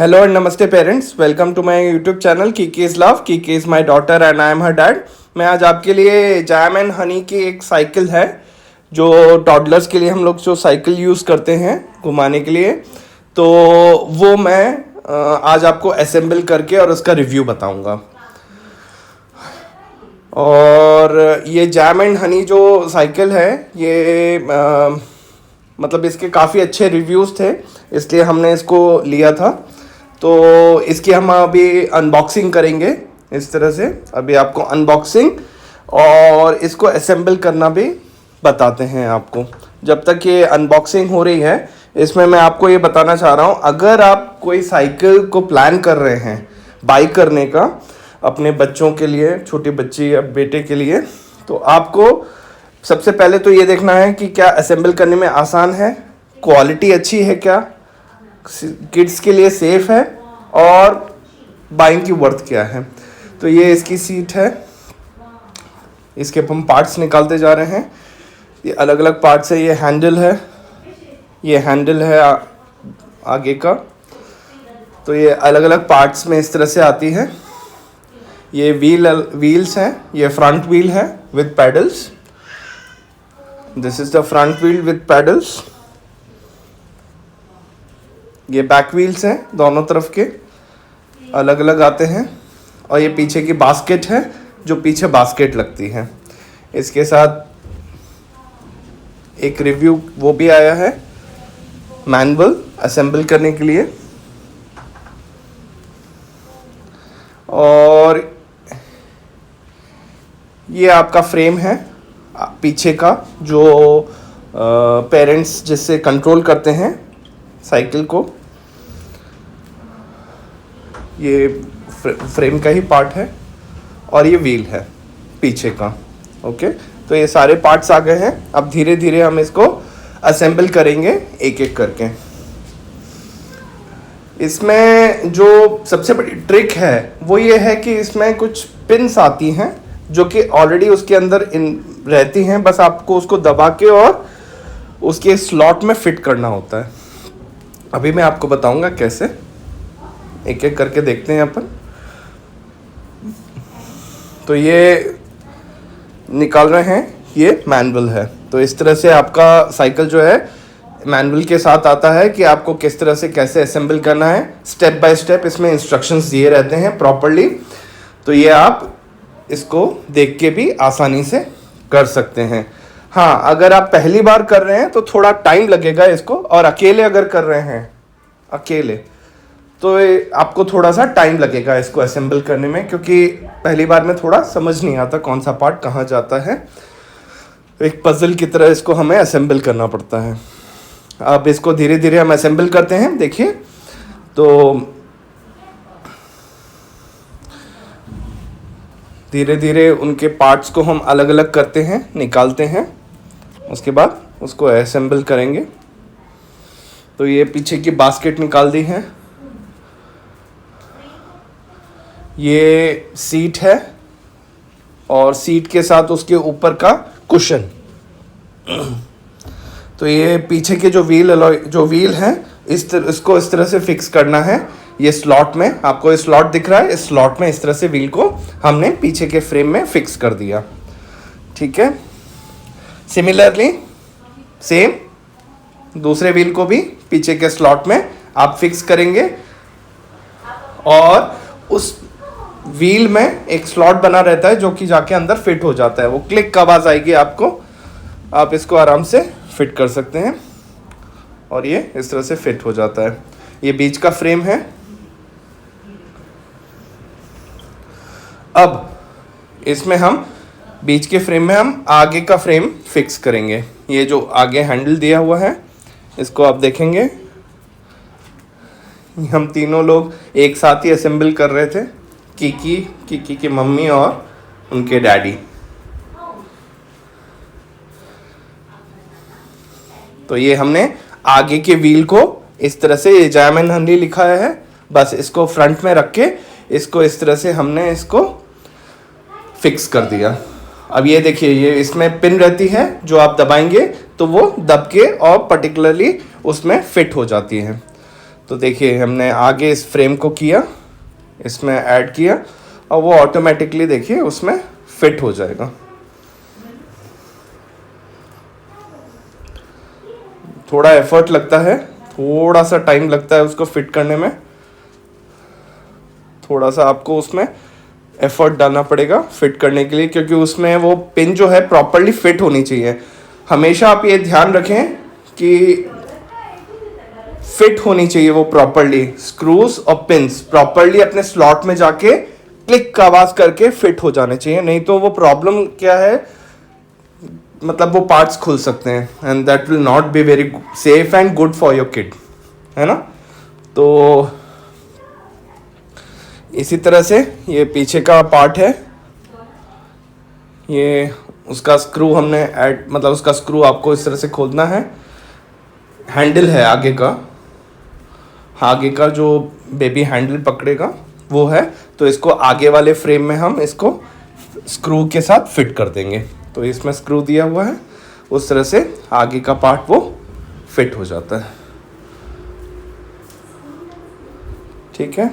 Hello and namaste parents. Welcome to my YouTube channel Kiki is Love. Kiki is my daughter and I am her dad. मैं आज आपके लिए jam and honey की एक cycle है जो toddlers के लिए हम लोग जो साइकिल यूज़ करते हैं घुमाने के लिए, तो वो मैं आज आपको असेंबल करके और उसका रिव्यू बताऊंगा। और ये जैम एंड हनी जो साइकिल है ये मतलब इसके काफ़ी अच्छे रिव्यूज़ थे, इसलिए हमने इसको लिया था। तो इसकी हम अभी अनबॉक्सिंग करेंगे इस तरह से। अभी आपको अनबॉक्सिंग और इसको असेंबल करना भी बताते हैं आपको। जब तक ये अनबॉक्सिंग हो रही है इसमें मैं आपको ये बताना चाह रहा हूँ, अगर आप कोई साइकिल को प्लान कर रहे हैं बाई करने का अपने बच्चों के लिए, छोटी बच्ची या बेटे के लिए, तो आपको सबसे पहले तो ये देखना है कि क्या असेंबल करने में आसान है, क्वालिटी अच्छी है, क्या किड्स के लिए सेफ़ है और बाइंग की वर्थ क्या है। तो ये इसकी सीट है, इसके हम पार्ट्स निकालते जा रहे हैं। ये अलग अलग पार्ट्स है। ये हैंडल है आगे का। तो ये अलग अलग पार्ट्स में इस तरह से आती है। ये व्हील्स हैं। ये फ्रंट व्हील है with paddles. This is the front wheel with paddles. ये बैक व्हील्स हैं, दोनों तरफ के अलग अलग आते हैं। और ये पीछे की बास्केट है जो पीछे बास्केट लगती है। इसके साथ एक रिव्यू वो भी आया है, मैनुअल असेंबल करने के लिए। और ये आपका फ्रेम है पीछे का, जो पेरेंट्स जिससे कंट्रोल करते हैं साइकिल को। ये फ्रेम का ही पार्ट है और ये व्हील है पीछे का। ओके, तो ये सारे पार्ट्स आ गए हैं। अब धीरे धीरे हम इसको असेंबल करेंगे एक एक करके। इसमें जो सबसे बड़ी ट्रिक है वो ये है कि इसमें कुछ पिन्स आती हैं जो कि ऑलरेडी उसके अंदर रहती हैं, बस आपको उसको दबा के और उसके स्लॉट में फिट करना होता है। अभी मैं आपको बताऊंगा कैसे, एक एक करके देखते हैं अपन। तो ये निकाल रहे हैं, ये मैनुअल है। तो इस तरह से आपका साइकिल जो है मैनुअल के साथ आता है कि आपको किस तरह से कैसे असेंबल करना है। स्टेप बाय स्टेप इसमें इंस्ट्रक्शंस दिए रहते हैं प्रॉपर्ली। तो ये आप इसको देख के भी आसानी से कर सकते हैं। हाँ, अगर आप पहली बार कर रहे हैं तो थोड़ा टाइम लगेगा इसको, और अकेले अगर कर रहे हैं अकेले तो आपको थोड़ा सा टाइम लगेगा इसको असेंबल करने में, क्योंकि पहली बार में थोड़ा समझ नहीं आता कौन सा पार्ट कहाँ जाता है। एक पजल की तरह इसको हमें असेंबल करना पड़ता है। अब इसको धीरे धीरे हम असेंबल करते हैं। देखिए, तो धीरे धीरे उनके पार्ट्स को हम अलग अलग करते हैं, निकालते हैं, उसके बाद उसको असेंबल करेंगे। तो ये पीछे की बास्केट निकाल दी है। ये सीट है और सीट के साथ उसके ऊपर का कुशन। तो ये पीछे के जो व्हील है इसको इस तरह से फिक्स करना है। ये स्लॉट में, आपको ये स्लॉट दिख रहा है, इस स्लॉट में इस तरह से व्हील को हमने पीछे के फ्रेम में फिक्स कर दिया। ठीक है। सिमिलरली सेम दूसरे व्हील को भी पीछे के स्लॉट में आप फिक्स करेंगे। और उस व्हील में एक स्लॉट बना रहता है जो कि जाके अंदर फिट हो जाता है। वो क्लिक का आवाज़ आएगी आपको, आप इसको आराम से फिट कर सकते हैं और ये इस तरह से फिट हो जाता है। ये बीच का फ्रेम है। अब इसमें हम बीच के फ्रेम में हम आगे का फ्रेम फिक्स करेंगे। ये जो आगे हैंडल दिया हुआ है इसको आप देखेंगे, हम तीनों लोग एक साथ ही असेंबल कर रहे थे, किकी की मम्मी और उनके डैडी। तो ये हमने आगे के व्हील को इस तरह से, ये जैम एंड हनी लिखा है, बस इसको फ्रंट में रख के इसको इस तरह से हमने इसको फिक्स कर दिया। अब ये देखिए, ये इसमें पिन रहती है जो आप दबाएंगे तो वो दब के और पर्टिकुलरली उसमें फिट हो जाती है। तो देखिए हमने आगे इस फ्रेम को किया, इसमें ऐड किया और वो ऑटोमेटिकली देखिए उसमें फिट हो जाएगा। थोड़ा एफर्ट लगता है, थोड़ा सा टाइम लगता है उसको फिट करने में, थोड़ा सा आपको उसमें एफर्ट डालना पड़ेगा फिट करने के लिए, क्योंकि उसमें वो पिन जो है प्रॉपरली फिट होनी चाहिए। हमेशा आप ये ध्यान रखें कि फिट होनी चाहिए वो प्रॉपरली, स्क्रूज और पिंस प्रॉपरली अपने स्लॉट में जाके क्लिक का आवाज करके फिट हो जाने चाहिए, नहीं तो वो प्रॉब्लम क्या है, मतलब वो पार्ट्स खुल सकते हैं and that will not be very safe and good for your kid, है ना। तो इसी तरह से ये पीछे का पार्ट है, ये उसका स्क्रू हमने ऐड, मतलब उसका स्क्रू आपको इस तरह से खोलना है। हैंडल है आगे का, आगे का जो बेबी हैंडल पकड़ेगा वो है, तो इसको आगे वाले फ्रेम में हम इसको स्क्रू के साथ फिट कर देंगे। तो इसमें स्क्रू दिया हुआ है, उस तरह से आगे का पार्ट वो फिट हो जाता है। ठीक है,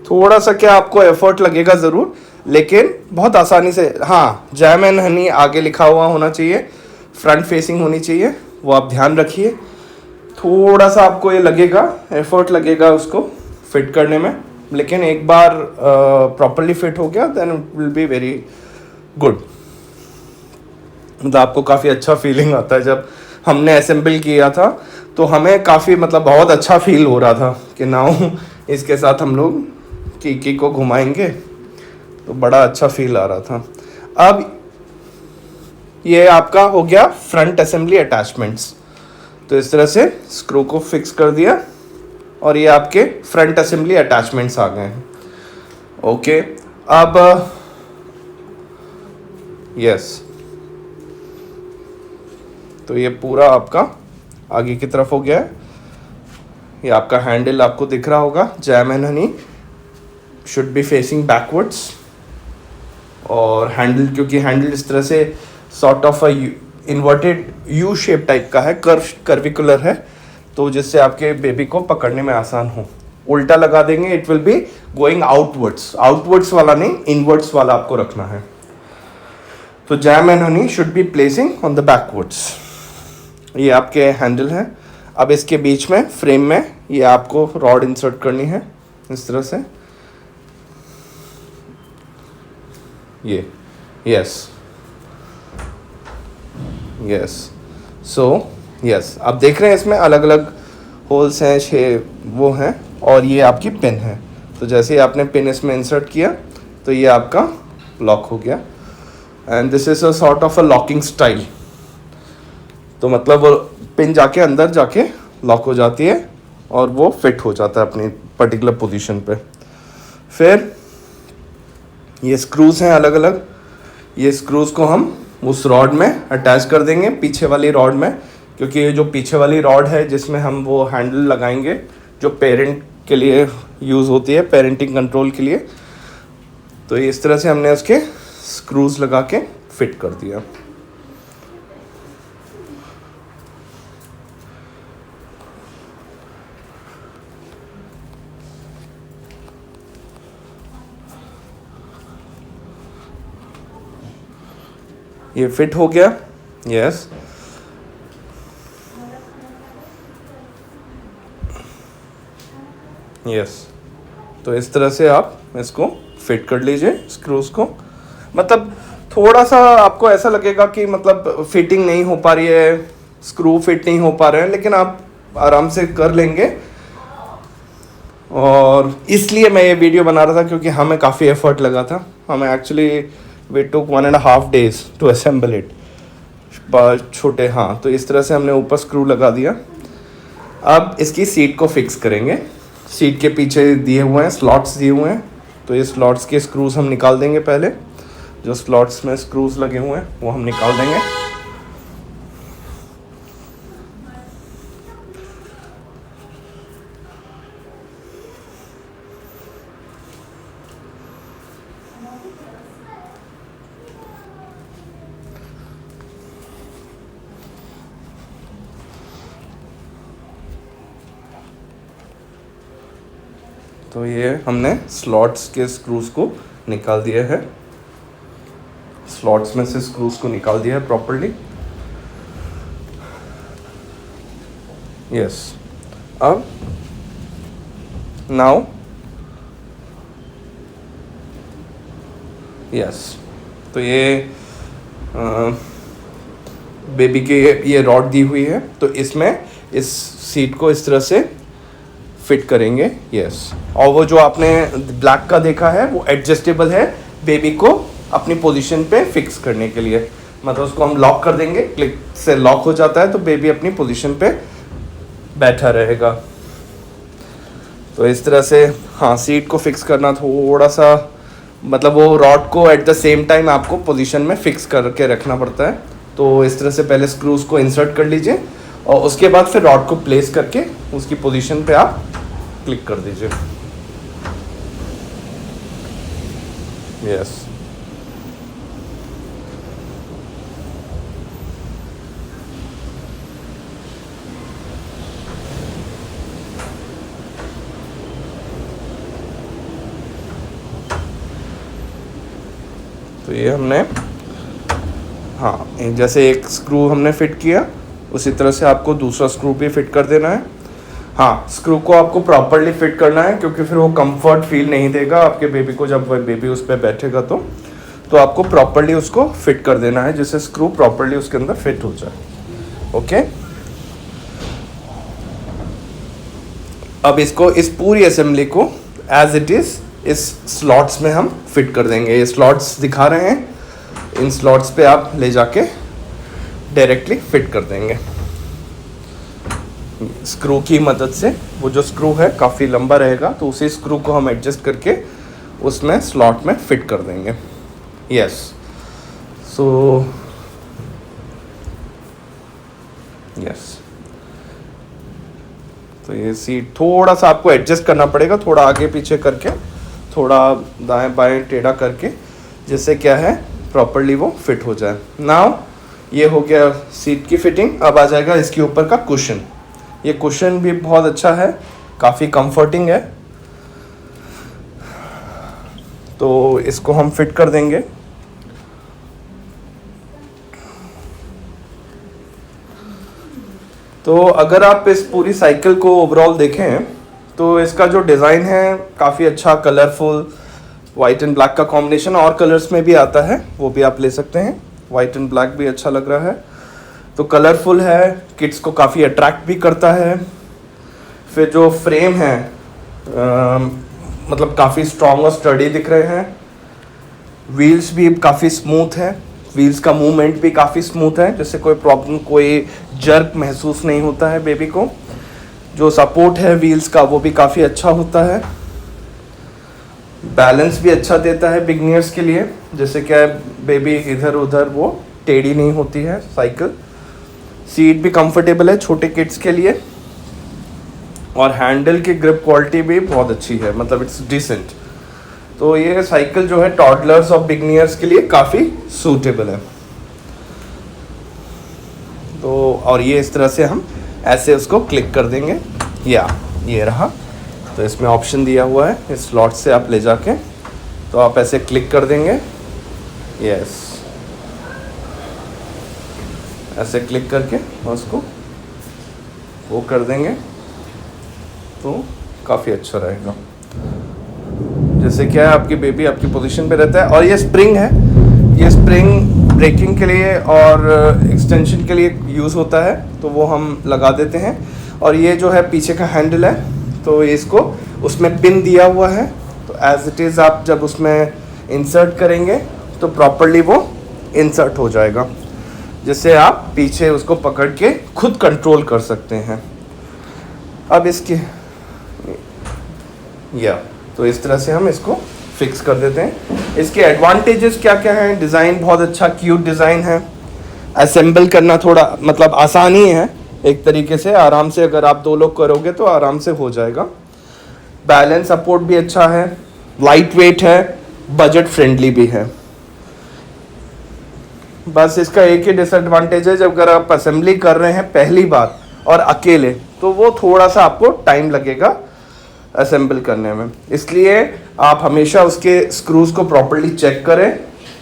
थोड़ा सा क्या आपको एफर्ट लगेगा ज़रूर, लेकिन बहुत आसानी से। हाँ, जैम एंड हनी आगे लिखा हुआ होना चाहिए, फ्रंट फेसिंग होनी चाहिए, वो आप ध्यान रखिए। थोड़ा सा आपको ये लगेगा, एफर्ट लगेगा उसको फिट करने में, लेकिन एक बार प्रॉपरली फिट हो गया then it will be very good. मतलब आपको काफ़ी अच्छा फीलिंग आता है। जब हमने असेंबल किया था तो हमें काफ़ी, मतलब बहुत अच्छा फील हो रहा था कि नाउ इसके साथ हम लोग कीकी को घुमाएंगे, तो बड़ा अच्छा फील आ रहा था। अब ये आपका हो गया फ्रंट असेंबली अटैचमेंट्स। तो इस तरह से स्क्रू को फिक्स कर दिया और ये आपके फ्रंट असेंबली अटैचमेंट्स आ गए हैं। ओके, अब यस, तो ये पूरा आपका आगे की तरफ हो गया है। ये आपका हैंडल आपको दिख रहा होगा, jam and honey should be facing backwards. और हैंडल, क्योंकि हैंडल इस तरह से sort of a inverted U shape type का है, कर्विकुलर है, तो जिससे आपके बेबी को पकड़ने में आसान हो। उल्टा लगा देंगे it will be going outwards, outwards वाला नहीं, इनवर्ड्स वाला आपको रखना है। तो jam and honey should be placing on the backwards. ये आपके हैंडल है। अब इसके बीच में फ्रेम में ये आपको रॉड इंसर्ट करनी है इस तरह से, ये यस यस, सो यस, आप देख रहे हैं इसमें अलग अलग होल्स हैं, 6 वो हैं, और ये आपकी पिन है। तो जैसे ही आपने पिन इसमें इंसर्ट किया तो ये आपका लॉक हो गया and this is a sort of a locking style. तो मतलब वो पिन जाके अंदर जाके लॉक हो जाती है और वो फिट हो जाता है अपनी पर्टिकुलर पोजीशन पे। फिर ये स्क्रूज हैं अलग अलग, ये स्क्रूज को हम उस रॉड में अटैच कर देंगे, पीछे वाली रॉड में, क्योंकि ये जो पीछे वाली रॉड है जिसमें हम वो हैंडल लगाएंगे जो पेरेंट के लिए यूज़ होती है, पेरेंटिंग कंट्रोल के लिए। तो इस तरह से हमने उसके स्क्रूज लगा के फिट कर दिया। ये फिट हो गया, यस। यस, तो इस तरह से आप इसको फिट कर लीजिए स्क्रूज को। मतलब थोड़ा सा आपको ऐसा लगेगा कि मतलब फिटिंग नहीं हो पा रही है, स्क्रू फिट नहीं हो पा रहे हैं, लेकिन आप आराम से कर लेंगे। और इसलिए मैं ये वीडियो बना रहा था क्योंकि हमें काफ़ी एफर्ट लगा था। हमें actually we took 1.5 days to assemble it. छोटे, हाँ, तो इस तरह से हमने ऊपर स्क्रू लगा दिया। अब इसकी सीट को फिक्स करेंगे। सीट के पीछे दिए हुए हैं स्लॉट्स दिए हुए हैं, तो ये स्लॉट्स के स्क्रूज हम निकाल देंगे। पहले जो स्लॉट्स में स्क्रूज लगे हुए हैं वो हम निकाल देंगे। तो ये हमने स्लॉट्स के स्क्रूज को निकाल दिया है, स्लॉट्स में से स्क्रूज को निकाल दिया है प्रॉपर्ली। यस, अब नाउ यस, तो ये बेबी के ये रॉड दी हुई है, तो इसमें इस सीट को इस तरह से फिट करेंगे। यस, और वो जो आपने ब्लैक का देखा है वो एडजस्टेबल है बेबी को अपनी पोजीशन पे फिक्स करने के लिए, मतलब उसको हम लॉक कर देंगे, क्लिक से लॉक हो जाता है तो बेबी अपनी पोजीशन पे बैठा रहेगा। तो इस तरह से हाँ, सीट को फिक्स करना थोड़ा सा, मतलब वो रॉड को एट द सेम टाइम आपको पोजीशन में फिक्स करके रखना पड़ता है। तो इस तरह से पहले स्क्रूज को इंसर्ट कर लीजिए और उसके बाद फिर रॉड को प्लेस करके उसकी पोजीशन पे आप क्लिक कर दीजिए। यस, तो ये हमने हाँ, जैसे एक स्क्रू हमने फिट किया उसी तरह से आपको दूसरा स्क्रू भी फिट कर देना है। हाँ, स्क्रू को आपको प्रॉपरली फिट करना है क्योंकि फिर वो कंफर्ट फील नहीं देगा आपके बेबी को, जब वह बेबी उस पर बैठेगा तो आपको प्रॉपरली उसको फिट कर देना है जिससे स्क्रू प्रॉपरली उसके अंदर फिट हो जाए। ओके, अब इसको, इस पूरी असेंबली को एज इट इज़ इस स्लॉट्स में हम फिट कर देंगे। ये स्लॉट्स दिखा रहे हैं, इन स्लॉट्स पे आप ले जाके डायरेक्टली फिट कर देंगे स्क्रू की मदद से। वो जो स्क्रू है काफ़ी लंबा रहेगा तो उसी स्क्रू को हम एडजस्ट करके उसमें स्लॉट में फिट कर देंगे। यस, सो यस, तो ये सीट थोड़ा सा आपको एडजस्ट करना पड़ेगा, थोड़ा आगे पीछे करके, थोड़ा दाएं बाएं टेढ़ा करके, जिससे क्या है प्रॉपरली वो फिट हो जाए। नाउ ये हो गया सीट की फिटिंग। अब आ जाएगा इसके ऊपर का कुशन। ये कुशन भी बहुत अच्छा है, काफ़ी कंफर्टिंग है, तो इसको हम फिट कर देंगे। तो अगर आप इस पूरी साइकिल को ओवरऑल देखें तो इसका जो डिज़ाइन है काफ़ी अच्छा, कलरफुल, वाइट एंड ब्लैक का कॉम्बिनेशन, और कलर्स में भी आता है वो भी आप ले सकते हैं। वाइट एंड ब्लैक भी अच्छा लग रहा है, तो कलरफुल है, किड्स को काफ़ी अट्रैक्ट भी करता है। फिर जो फ्रेम है मतलब काफ़ी स्ट्रॉन्ग और स्टडी दिख रहे हैं। व्हील्स भी काफ़ी स्मूथ है, व्हील्स का मूवमेंट भी काफ़ी स्मूथ है, जिससे कोई प्रॉब्लम, कोई जर्क महसूस नहीं होता है बेबी को। जो सपोर्ट है व्हील्स का वो भी काफ़ी अच्छा होता है। बैलेंस भी अच्छा देता है बिगनियर्स के लिए, जैसे क्या बेबी इधर उधर वो टेढ़ी नहीं होती है साइकिल। सीट भी कंफर्टेबल है छोटे किड्स के लिए, और हैंडल की ग्रिप क्वालिटी भी बहुत अच्छी है, मतलब इट्स डिसेंट। तो ये साइकिल जो है टॉडलर्स और बिगनियर्स के लिए काफ़ी सूटेबल है। तो और ये इस तरह से हम ऐसे उसको क्लिक कर देंगे, या ये रहा। तो इसमें ऑप्शन दिया हुआ है, इस स्लॉट से आप ले जाके तो आप ऐसे क्लिक कर देंगे। यस, ऐसे क्लिक करके उसको वो कर देंगे तो काफ़ी अच्छा रहेगा। जैसे क्या है आपकी बेबी आपकी पोजीशन पे रहता है। और ये स्प्रिंग है, ये स्प्रिंग ब्रेकिंग के लिए और एक्सटेंशन के लिए यूज़ होता है, तो वो हम लगा देते हैं। और ये जो है पीछे का हैंडल है, तो इसको उसमें पिन दिया हुआ है, तो एज इट इज़ आप जब उसमें इंसर्ट करेंगे तो प्रॉपरली वो इंसर्ट हो जाएगा, जिससे आप पीछे उसको पकड़ के खुद कंट्रोल कर सकते हैं। अब इसके तो इस तरह से हम इसको फिक्स कर देते हैं। इसके एडवांटेजेस क्या क्या हैं? डिज़ाइन बहुत अच्छा क्यूट डिज़ाइन है, असेंबल करना थोड़ा मतलब आसानी है एक तरीके से, आराम से अगर आप 2 लोग करोगे तो आराम से हो जाएगा। बैलेंस सपोर्ट भी अच्छा है, लाइट वेट है, बजट फ्रेंडली भी है। बस इसका एक ही डिसएडवांटेज है, जब अगर आप असेंबली कर रहे हैं पहली बार और अकेले, तो वो थोड़ा सा आपको टाइम लगेगा असेंबल करने में। इसलिए आप हमेशा उसके स्क्रूज को प्रॉपरली चेक करें,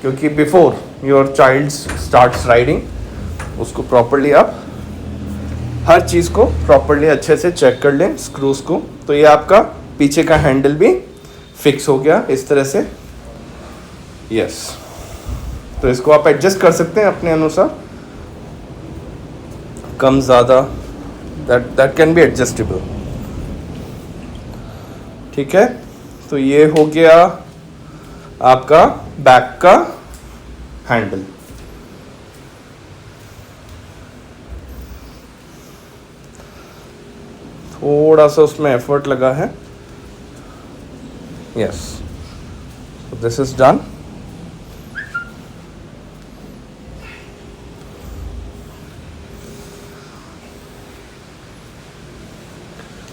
क्योंकि before your child starts riding उसको प्रॉपरली आप हर चीज़ को प्रॉपरली अच्छे से चेक कर लें स्क्रूज को। तो ये आपका पीछे का हैंडल भी फिक्स हो गया इस तरह से। यस, तो इसको आप एडजस्ट कर सकते हैं अपने अनुसार, कम ज़्यादा, दैट कैन बी एडजस्टेबल। ठीक है, तो ये हो गया आपका बैक का हैंडल। थोड़ा सा उसमें एफर्ट लगा है। Yes, this is done.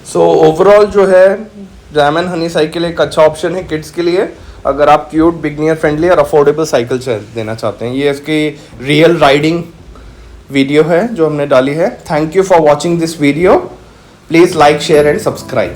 So overall जो है जैम एंड हनी साइकिल एक अच्छा ऑप्शन है किड्स के लिए, अगर आप क्यूट, बिगनियर फ्रेंडली और अफोर्डेबल साइकिल देना चाहते हैं। ये इसकी रियल राइडिंग वीडियो है जो हमने डाली है। Thank you for watching this video. Please like, share and subscribe.